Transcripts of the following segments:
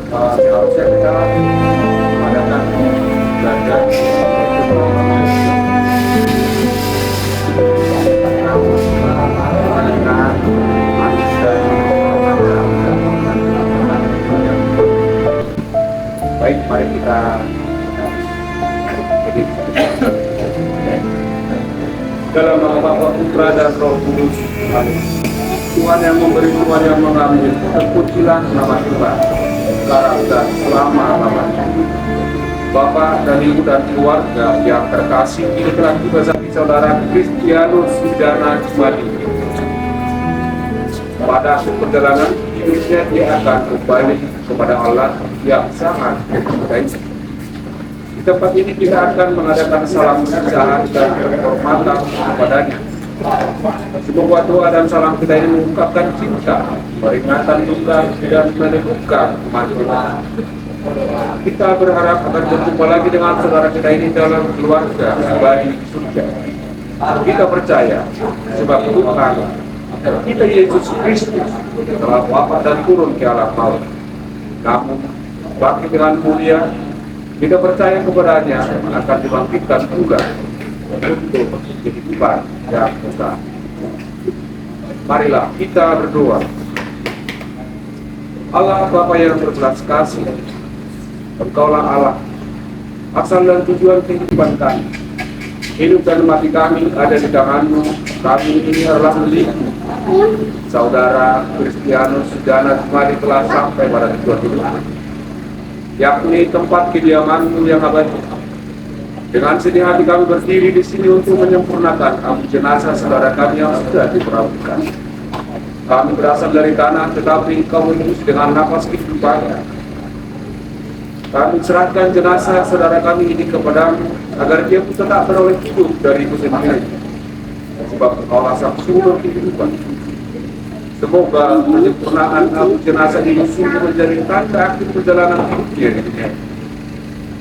Seharusnya kita mengadakan belajar baik, mari kita dalam nama Bapa, Putra dan Roh Kudus. Amin. Tuhan yang memberi, Tuhan yang mengambil, terpujilah nama Tuhan sekarang dan selama-lamanya. Bapak dan Ibu dan keluarga yang terkasih, ini telah tiba saksi saudara Kristianus Sujana Jumadi. Pada akhir perjalanan hidupnya dia akan kembali kepada Allah yang sangat mencintai. Di tempat ini kita akan mengadakan salam perpisahan dan penghormatan kepadanya. Sebuah doa dan salam kita ini mengungkapkan cinta, peringatan duka dan meneguhkan kematian. Kita berharap akan berjumpa lagi dengan saudara kita ini dalam keluarga abadi surga. Kita percaya sebab Tuhan kita Yesus Kristus telah wafat dan turun ke alam maut. Namun bangkit dengan mulia, kita percaya kepadanya akan dibangkitkan juga untuk kehidupan yang kekal. Marilah kita berdoa. Allah Bapa yang berbelas kasih, Engkaulah Allah, asal dan tujuan kehidupan kami. Hidup dan mati kami ada di tangan-Mu. Kami ini adalah milik-Mu. Saudara Kristianus Sujana Jumadi telah sampai pada tujuan hidup, yakni tempat kediaman-Mu yang abadi. Dengan sedih hati kami berdiri di sini untuk menyempurnakan abu jenazah saudara kami yang sudah diperaukan. Kami berasal dari tanah, tetapi Engkau menembus dengan nafas kehidupannya. Kami serahkan jenazah saudara kami ini kepadamu, agar dia pun tetap beroleh hidup dari Ibu sendiri. Sebab Engkau sang sumber kehidupan. Semoga penyempurnaan abu jenazah ini sungguh menjadi tanda akhir perjalanan hidupnya di dunia.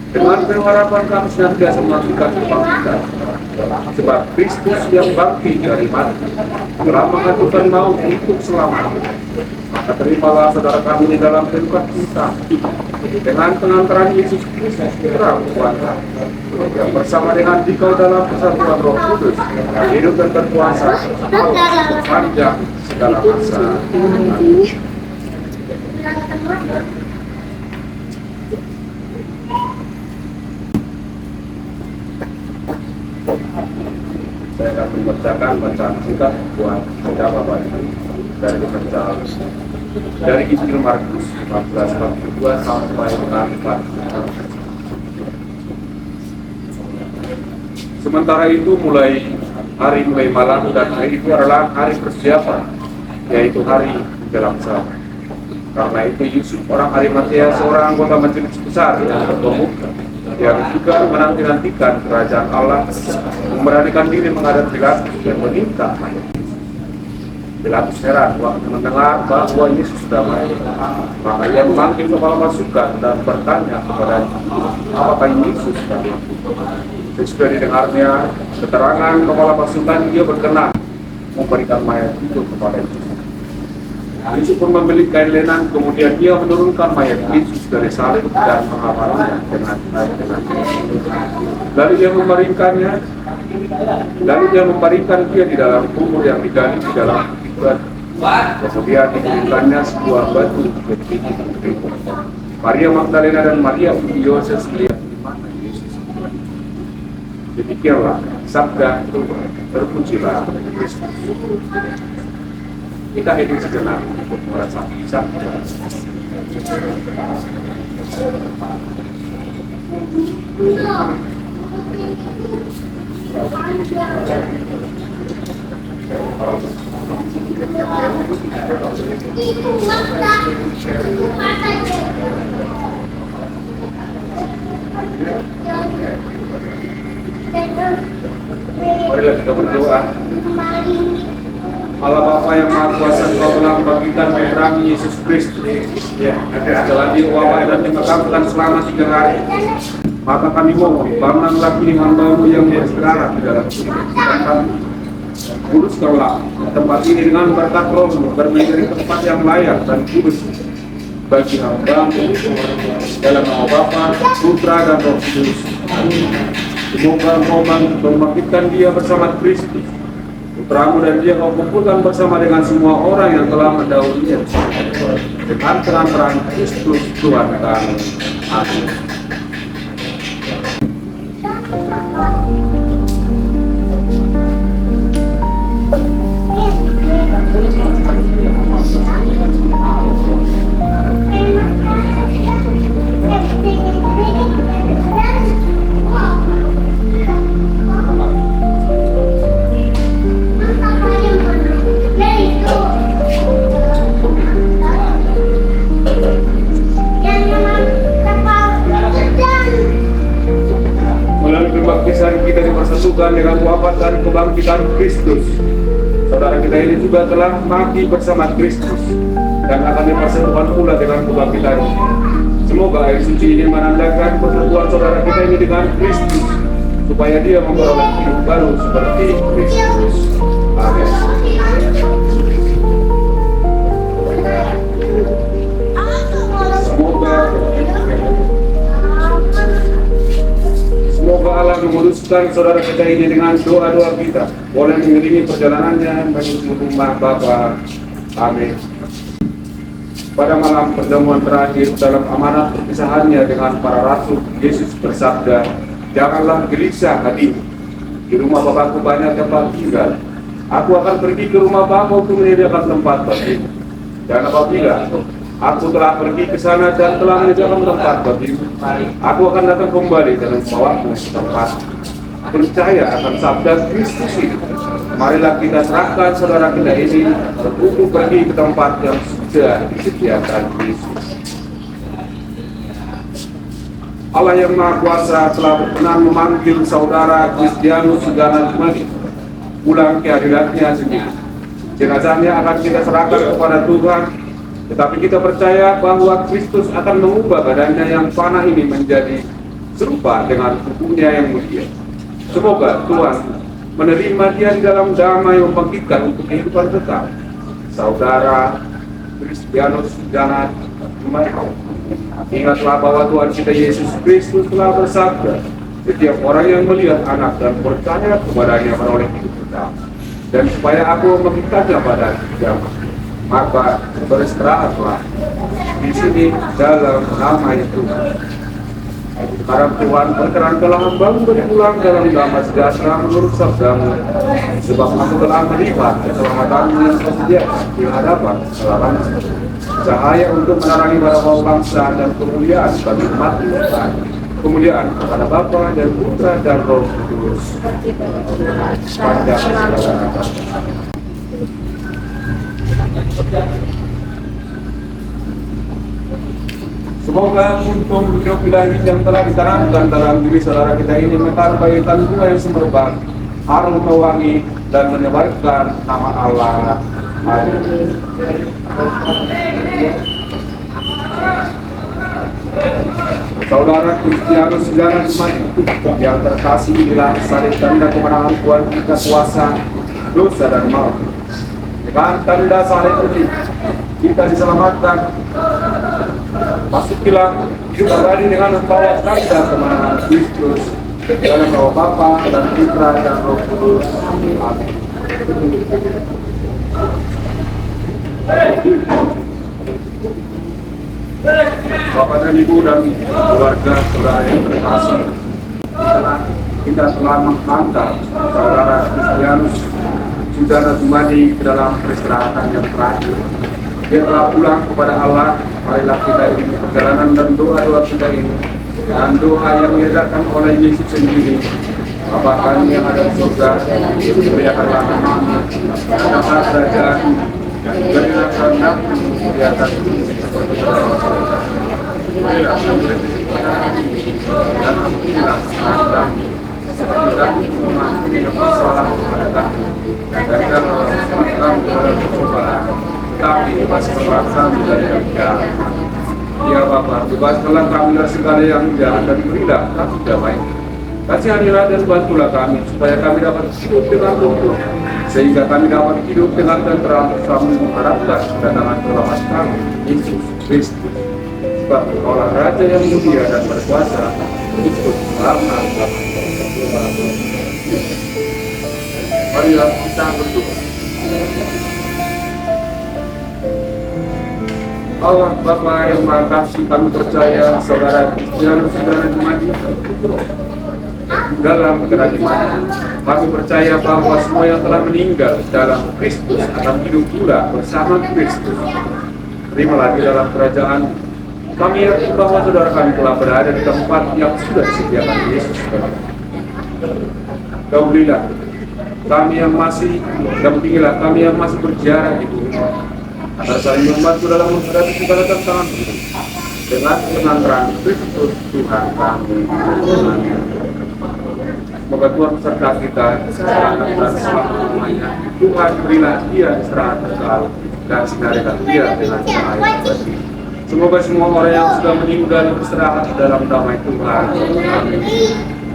Dengan pengharapan kami senantiasa menantikan kebangkitan. Sebab Kristus yang bangkit dari mati telah menghentikan maut untuk selamanya. Maka terimalah saudara kami di dalam kehidupan kita dengan pengantaran Yesus Kristus Putra Tuhan, yang bersama dengan Dikau dalam persatuan Roh Kudus, hidup dan berkuasa sepanjang segala masa. Amin. Saya akan membacakan bacaan singkat buat siapa Bapak dari dari Injil Markus 14:42 sampai 44. Sementara itu mulai malam dan hari itu adalah hari persiapan, yaitu hari menjelang Sabat. Karena itu Yusuf orang Arimatea, seorang anggota majelis besar yang berpemuka, yang juga menanti-nantikan kerajaan Allah, memberanikan diri menghadap Pilatus dan meminta mayat. Pilatus heran waktu mendengar bahwa Yesus sudah mati. Maka ia memanggil kepala pasukan dan bertanya kepadanya, apakah Yesus sudah mati? Sesudah didengarnya keterangan kepala pasukan, ia berkenan memberikan mayat itu kepada Yesus. Yesus pun membeli kain lenan, kemudian ia menurunkan mayat Yesus dari salib dan menghafalnya dengan kain lenan. Lalu dia membaringkan dia di dalam kubur yang digali di dalam kuburan. Kemudian diberikannya sebuah batu bertinggi putih. Maria Magdalena dan Maria Ibu Yoses melihat di mana Yesus berada. Demikianlah sabda Tuhan, terpujilah Kristus. Kita hidup sejenak untuk merasakan sabda. Marilah kita berdoa. Allah Bapa yang Maha Kuasa, Engkau telah membangkitkan menerangi Yesus Kristus. Setelah dia wafat dan dimakamkan selama 3 hari, maka kami mohon, bangunlah kini hamba-Mu yang beristirahat di dalam kehidupan kami. Kuduskanlah tempat ini dengan berkat Roh-Mu, menjadi tempat yang layak dan kudus bagi hamba-Mu dalam nama Bapa, Putra, dan Roh Kudus. Amin. Semoga Engkau membangkitkan dia bersama Kristus, Putra-Mu, dan dia Kau kumpulkan bersama dengan semua orang yang telah mendahulunya dengan terang-terang Kristus Tuhan kami. Amin. Kebaptisan kita dipersatukan dengan wafat dan kebangkitan Kristus. Saudara kita ini juga telah mati bersama Kristus dan akan dipersatukan pula dengan kebangkitan. Semoga air suci ini menandakan persatuan saudara kita ini dengan Kristus, supaya dia memperoleh hidup baru seperti Kristus. Amin. Semoga Allah menguruskan saudara kita ini dengan doa-doa kita, boleh mengiringi perjalanannya menuju rumah Bapa. Amin. Pada malam pertemuan terakhir dalam amanat perpisahannya dengan para rasul, Yesus bersabda, "Janganlah gelisah hatimu. Di rumah Bapakku banyak tempat tinggal. Aku akan pergi ke rumah Bapa untuk menyediakan tempat bagimu. Dan apabila Aku telah pergi ke sana dan telah menyediakan tempat bagimu, aku akan datang kembali dan membawamu ke tempat." Percaya akan sabda Kristus ini, marilah kita serahkan saudara kita ini untuk pergi ke tempat yang sudah disediakan Yesus. Allah yang Maha Kuasa telah berkenan memanggil saudara Kristianus Sugana Dumadi pulang ke hadiratnya sendiri. Jenazahnya akan kita serahkan kepada Tuhan, tetapi kita percaya bahwa Kristus akan mengubah badannya yang panah ini menjadi serupa dengan tubuhnya yang mulia. Semoga Tuhan menerima dia di dalam damai membangkitkan untuk kehidupan kekal. Saudara Kristianus Sugana Dumadi, ingatlah bahwa Tuhan kita Yesus Kristus telah bersabda, "Setiap orang yang melihat anak dan percaya kepadanya beroleh hidup kekal. Dan supaya aku membangkitkannya pada kiamat, maka beristirahatlah di sini dalam nama Tuhan." Harap Tuhan berkenankanlah hamba-Mu berpulang dalam damai sejahtera menurut sabda-Mu, sebab aku telah melihat keselamatan-Mu yang tersedia di hadapan segala bangsa, cahaya untuk menerangi para bangsa dan kemuliaan bagi umat-Mu. Kemuliaan kepada Bapa dan Putra dan Roh Kudus sepanjang segala. Semoga untung hidup ilahi yang telah ditanamkan dalam diri saudara kita ini mekar bagaikan bunga yang semerbak, harum mewangi dan menyebarkan nama Allah. Amin. Saudara Kristianus Sugana Dumadi yang terkasih, inilah salib tanda kemenangan Tuhan kita kuasa dosa dan maut. Dengan tanda salib ini kita diselamatkan. Masukilah hidup abadi dengan membawa tanda kemenangan Kristus dalam nama Bapa dan Putra dan Roh Kudus. Amin. Bapak dan Ibu dan keluarga saudara yang terkasih, kita telah menghantar saudara Kristianus Sugana Dumadi ke dalam peristirahatan yang terakhir. Dia telah pulang kepada Allah. Marilah kita ini perjalanan dan doa-doa kita ini dan doa yang diajarkan oleh Yesus sendiri. Bapa kami yang ada di surga, dimuliakanlah nama-Mu, datanglah kerajaan-Mu, berilah kehendak-Mu di atas bumi seperti di surga. Berilah kami dan ampunilah kesalahan kami, seperti kami mengampuni yang bersalah kepada kami, dan janganlah kami kepada pencobaan, tapi bebaskanlah kami dari yang jahat. Ya Bapa, bebaskanlah kami dari segala yang jahat dan berilah kami damai. Kasihanilah dan bantulah kami supaya kami dapat hidup dengan utuh, sehingga kami dapat hidup dengan tenteram sambil mengharapkan kedatangan selamat kami, Yesus Kristus. Sebab Engkaulah Raja yang mulia dan berkuasa, untuk selama-lamanya. Marilah kita berdoa. Allah Bapa yang Maha Kasih, kami percaya saudara-saudara jemaat dalam kerajaan. Kami percaya bahwa semua yang telah meninggal dalam Kristus akan hidup pula bersama Kristus. Terimalah di dalam kerajaan. Kami yakin bahwa saudara kami telah berada di tempat yang sudah disediakan Yesus. Kau berilah kami yang masih, dampingilah kami yang masih berjarak di bumi, agar saling membantu dalam menghadapi segala tantangan dengan penantaran Kristus Tuhan kami. Amin. Semoga Tuhan beserta kita sekarang dan selama-lamanya. Tuhan berilah dia istirahat kekal dan sinarikan dia dengan cahaya abadi. Semoga semua orang yang sudah meninggal beristirahat dalam damai Tuhan. Amin.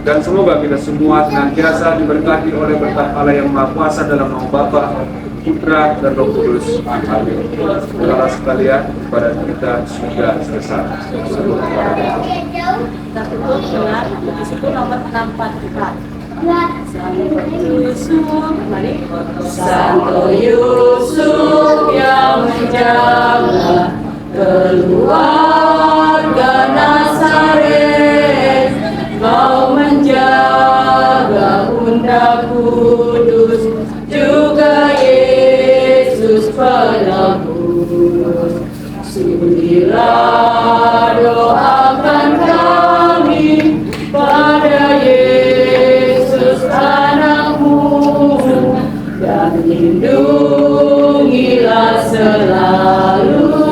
Dan semoga kita semua senantiasa diberkati oleh berkat Allah yang Maha Kuasa dalam nama Bapa, Putra, dan Roh Kudus. Amin. Saudara sekalian, pada kita sudah selesai. Nomor 644. Santo Yusuf yang menjaga keluarga Nazaret, kau menjaga Bunda Kudus, juga Yesus penebus. Sudilah doakan kami pada Yesus anakmu, dan lindungilah selalu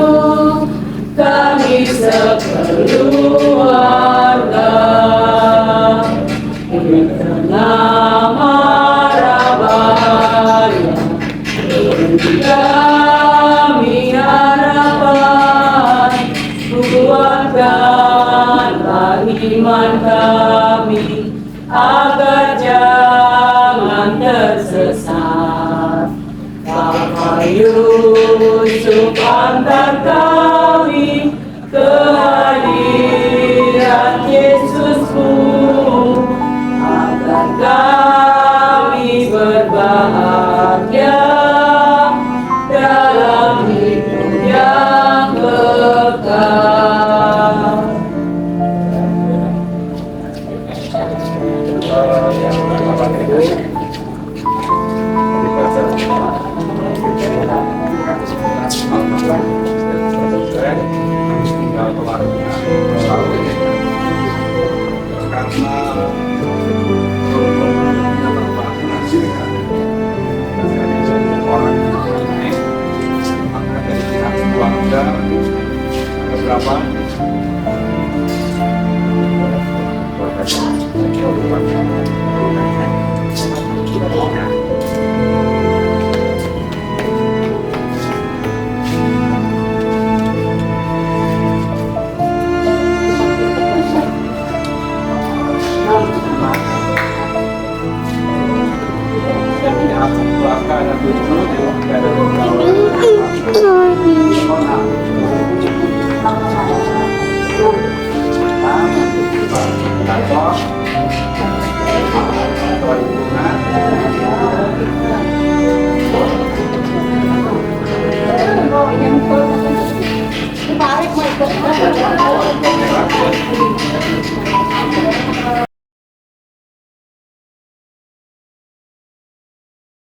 kami sekeluarga. Di tengah mara bahaya, kami harapan, kuatkanlah iman kami, agar jangan tersesat. Bapa Yusuf, antar kami ke hadirat Yesusmu, agar kami berbahagia dalam hidup yang kekal. Berapa?